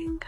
morning.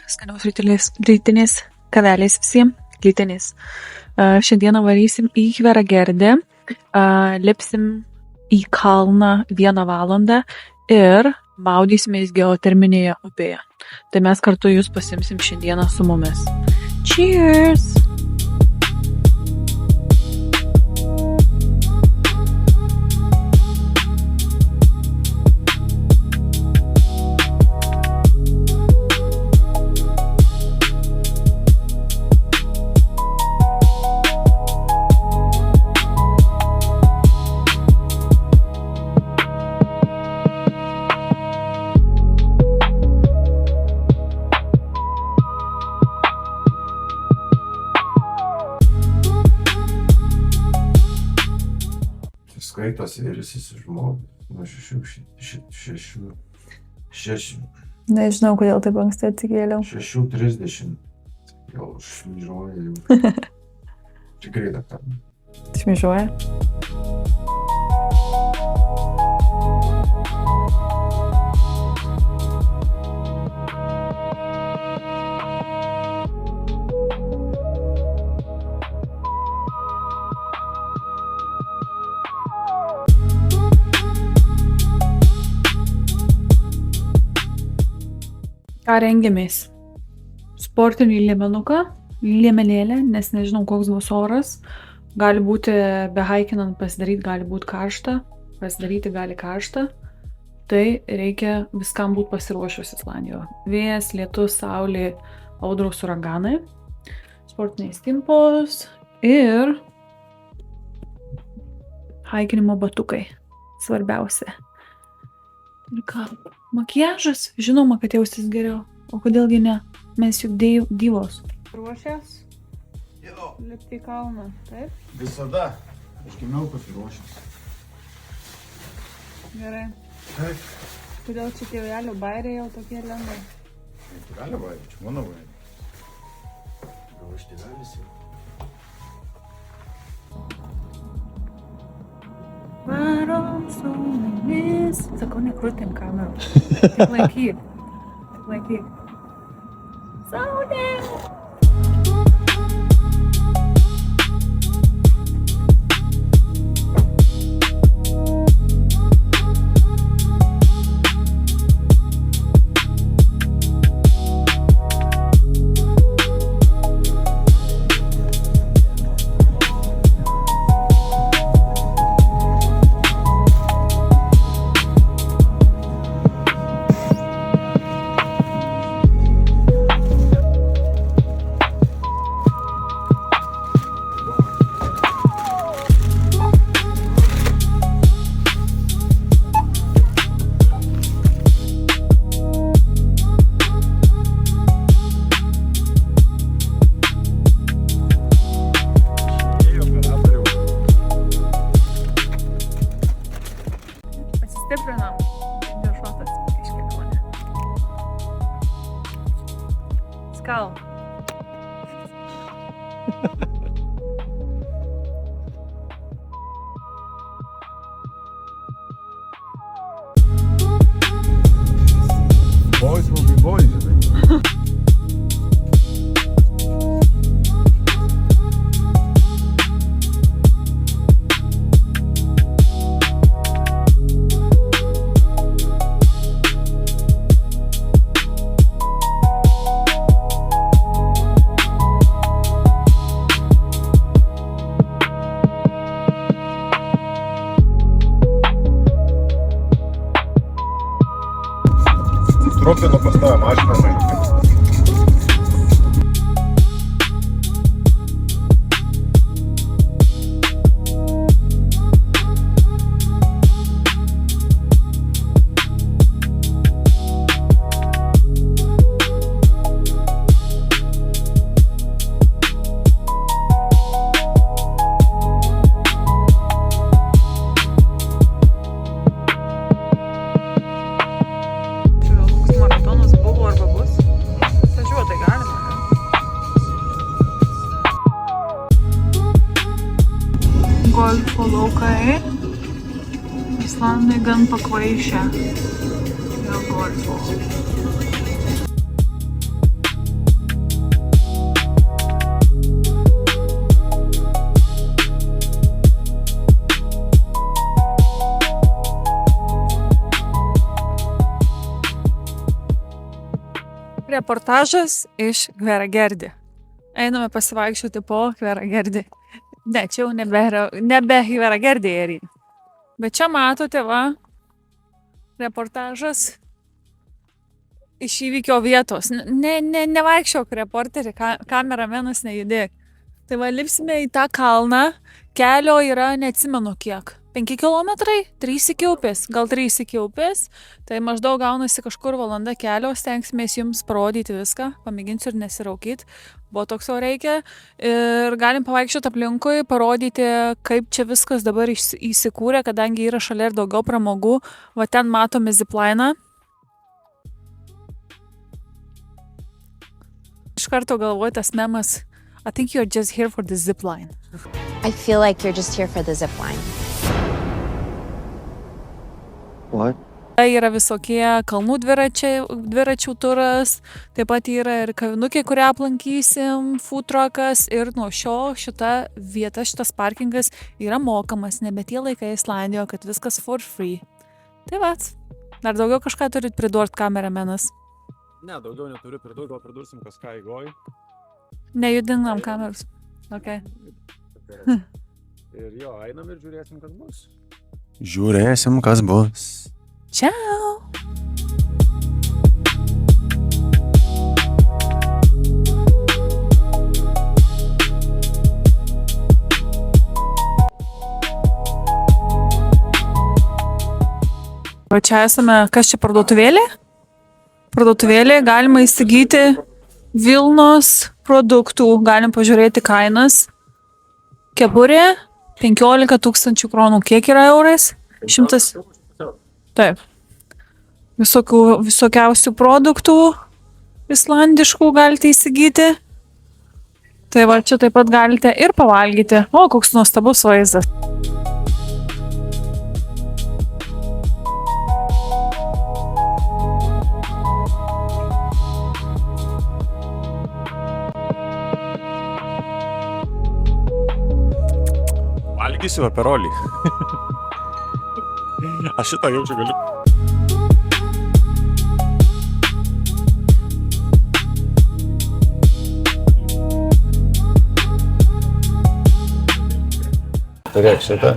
Skaniaus rytinės kavelės visiems, rytinės. Šiandieną varysim į Hveragerdę, lipsim į kalną 1 valandą ir maudysimės geoterminėje upėje. Tai mes kartu jūs pasimsim šiandieną su mumis. Cheers! Skaitosi ir jis žmogus nuo 6. Nežinau, kodėl taip anksti atsikėliau. 6:30. Jau šmyžuoja jau. Tikrai daktar. Šmyžuoja? Ką rengiamės? Sportinį liemenėlę, nes nežinau, koks bus oras. Gali būti behaikinant pasidaryti, gali būti karšta, pasidaryti gali karšta. Tai reikia viskam būti pasiruošus Islandijoje. Vėjas, lietus, saulė, audros, uraganai, sportiniai stimpos ir haikinimo batukai. Svarbiausia. Ir ką? Makiažas? Žinoma, kad jausis geriau. O kodėlgi ne? Mes juk dyvos. Ruošęs? Jo. Lipti į kalną, taip? Visada. Aš gimiau pasiruošęs. Gerai. Taip. Kodėl čia tėvelio bairiai jau tokie lengvai? Tėvelio bairiai, čia mano bairiai. Gal aš tėvelis jau. Varom su mumis. Sakau, nekrutėm kamerų. Tik laikyk. Saulė! Stiprinam. Dešuotas iškelionė. Skal. Boys will be boys, I think. Tropino pastavę mašiną nueiti. Maratonas buvo arba bus? Islandai gan pakvaišę dėl golfo. Reportažas iš Hveragerdi. Einame pasivaikščioti po Hveragerdi. Ne, čia jau nebe Hveragerdi ėrinė. Bet čia matote, va, reportažas iš įvykio vietos. Nevaikščiok, reporterį, kameramenas nejudėk. Tai va, lipsime į tą kalną. Kelio yra, neatsimenu kiek. 5 kilometrai, 3 iki upės, gal 3 iki upės. Tai maždaug gaunasi kažkur valanda kelio, stengsimės jums parodyti viską. Pamėginsiu ir nesiraukyti. Buvo toks jau reikia. Ir galim pavaikščioti aplinkui, parodyti, kaip čia viskas dabar įsikūrė, kadangi yra šalia ir daugiau pramogų. Va ten matome ziplainą. Iš karto galvoju tas memas. I think you're just here for the zipline. I feel like you're just here for the zip line. What? Tai yra visokie kalnų dviračių turas, taip pat yra ir kavinukė, kurią aplankysim, food truckas ir nuo šita vieta, šitas parkingas yra mokamas, nebe tie laikai Islandijoje, kad viskas for free. Tai va, dar daugiau kažką turit pridurt kameramenas? Ne, daugiau neturiu pridurt, gal pridursim kažką įgoj. Nejudinam kameros. Okay. Ir jo, einam ir žiūrėsim, kas bus. Žiūrėsim, kas bus. Ciao! O čia esame, kas čia parduotuvėlė? Parduotuvėlė, galima įsigyti Vilnos produktų, galim pažiūrėti kainas. Kepurė 15 000 kronų, kiek yra eurais? 100. Taip. Visokiausių produktų islandiškų galite įsigyti. Tai va, čia taip pat galite ir pavalgyti. O, koks nuostabus vaizdas. Valgysiu aperolį. Aš šitą jaučiu galiu. Turėk šitą.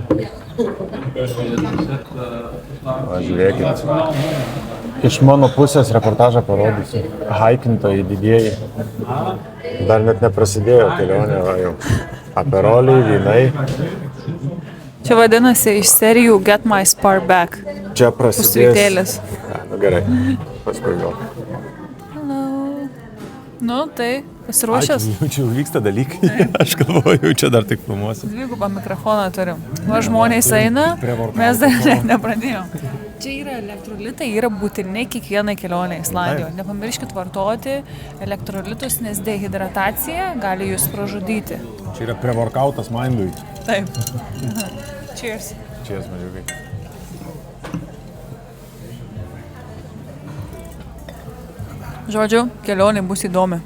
Va, žiūrėkit. Iš mano pusės reportažą parodysiu. Haikintojai didieji. Dar net neprasidėjo kelionė, va jau. Aperoliai, vynai. Čia vadinasi iš serijų Get My Spar Back. Čia prasidės. Pusrytėlis. Ja, nu gerai. Paskui gal. Hello. Nu, tai pasiruošęs. Čia vyksta dalykai. Aš galvoju, čia dar tik filmuosiu. Dvigubą mikrofoną turim. Va žmonės eina, mes dar nepradėjom. Čia yra elektrolitai, yra būtinai kiekvienai kelionė į Islandijoje. Nepamirškit vartoti elektrolitus, nes dehidratacija gali jūs pražudyti. Čia yra prevorkautas mindui. Taip. Cheers. Cheers, mažiukai. Žodžiu, kelionė bus įdomi.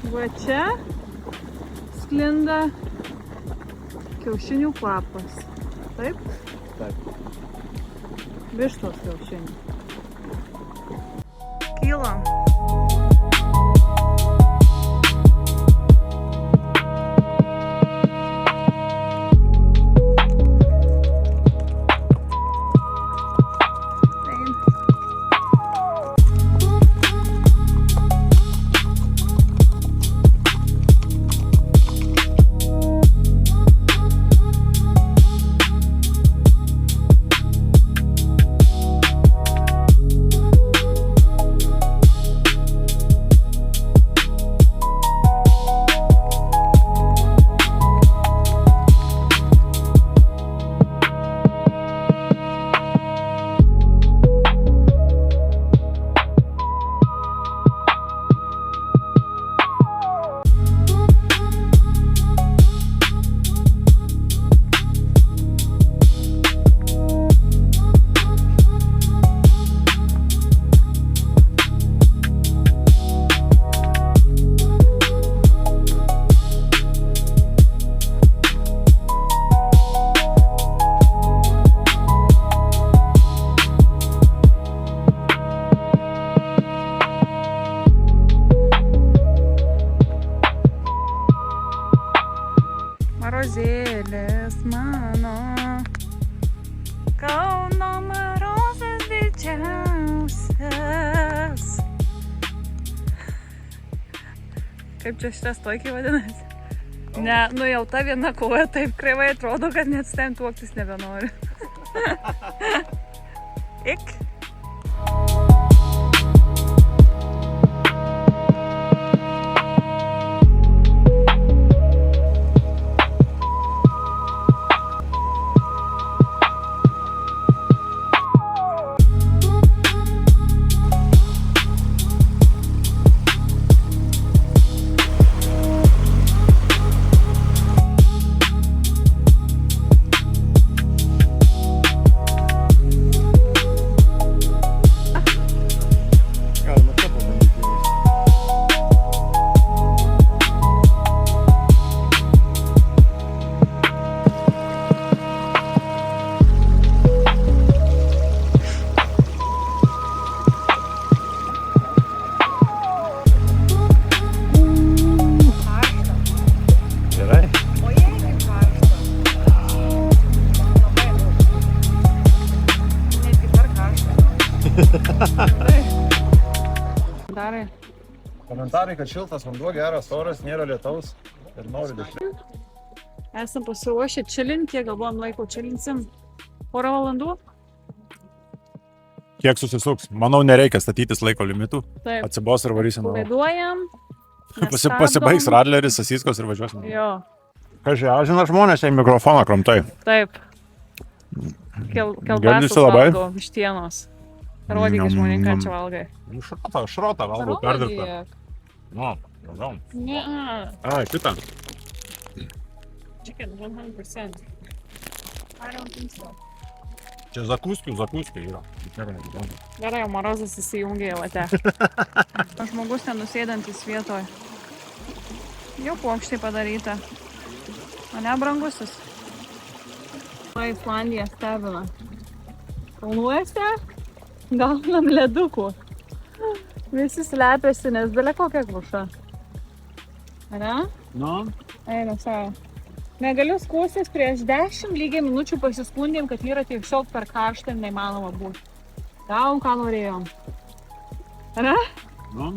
Va čia sklinda kiaušinių kvapas. Taip? Taip. Vištos kiaušinių. Kylam. Kaip čia šitas tokiai vadinasi? Ne, nu jau ta viena koja taip kreivai atrodo, kad net su tavim tuoktis nebenori. Ik. Galima čia pabandyti. Gerai. O jei kaip karšta? Netgi per karšta. Darai. Komentarai, kad šiltas vanduo, geras oras, nėra lietaus ir nori dešrė. Esam pasiruošę čilinti, kiek galvojam laiko čilinsim. Porą valandų? Kiek susisuks? Manau, nereikia statytis laiko limitų. Taip. Atsibos ir varysim. Vaiduojam. Pasibaigs radleris, Sasiskos ir važiuosim. Jo, Kažkai, žinai, žmonės į mikrofoną kramtai. taip. Kelbasas Girdisi labai? valgo vištienos. Rodyk žmonėm, ką čia valgai. Šrotą valgau, perdirbtą. Nu, daugiau. Ne, Ai, šitą. chicken 100%. I don't think so. Čia zakuskių yra. Gerai, jau Marozas įsijungė jau ate. Žmogus ten nusėdantis vietoj. Jau puokštė padaryta. O ne, brangusis? Islandija stebina. Kalnuose gaunam ledukų. Visi slepiasi, nes belia kokia kruša. Ane? Nu, Eina savo. Negaliu skūstis, prieš 10 lygiai minučių pasiskundėm, kad yra tiesiog per karštą ir neįmanoma būti. Gavom, ką norėjom. Ane? nu.